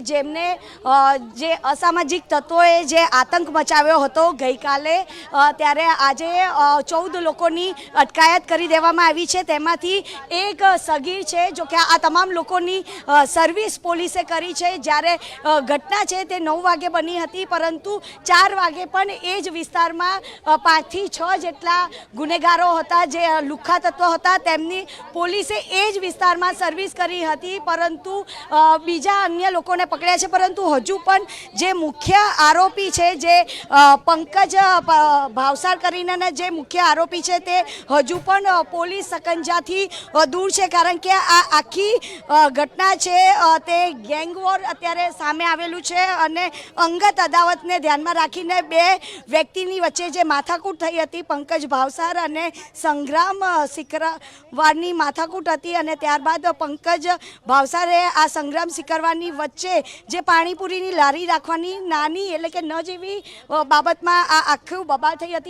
જેમને જે અસામાજિક તત્વોએ જે આતંક મચાવ્યો હતો ગઈકાલે, ત્યારે આજે 14 લોકોની અટકાયત કરી દેવામાં આવી છે। તેમાંથી એક સગીર છે, જો કે આ તમામ લોકોની સર્વિસ પોલીસે કરી છે। જ્યારે ઘટના છે તે 9 વાગે બની હતી, પરંતુ 4 વાગે પણ એ જ વિસ્તારમાં 5 થી 6 જેટલા ગુનેગારો હતા, જે લુખ્ખા તત્વો હતા, તેમની પોલીસે એ જ વિસ્તારમાં સર્વિસ કરી હતી, પરંતુ બીજા અન્ય લોકોને પકડ્યા છે। પરંતુ હજુ પણ જે મુખ્ય આરોપી છે, જે પંકજ ભાવસાર કરીને જે મુખ્ય આરોપી છે, તે હજુ પણ પોલીસ સકંજાથી દૂર છે, કારણ કે આ આખી ઘટના છે તે ગેંગવોર અત્યારે સામે આવેલું છે। અને અંગત અદાવતને ધ્યાનમાં રાખીને 2 વ્યક્તિની વચ્ચે જે માથાકૂટ થઈ હતી, પંકજ ભાવસાર અને સંગ્રામ સિકરવારની માથાકૂટ હતી, અને ત્યારબાદ પંકજ ભાવસારે આ સંગ્રામ સિકરવારની વચ્ચે જે પાણીપુરીની લારી રાખવાની નાની એટલે કે ન જેવી બાબતમાં આ આખું બબાલ થઈ હતી।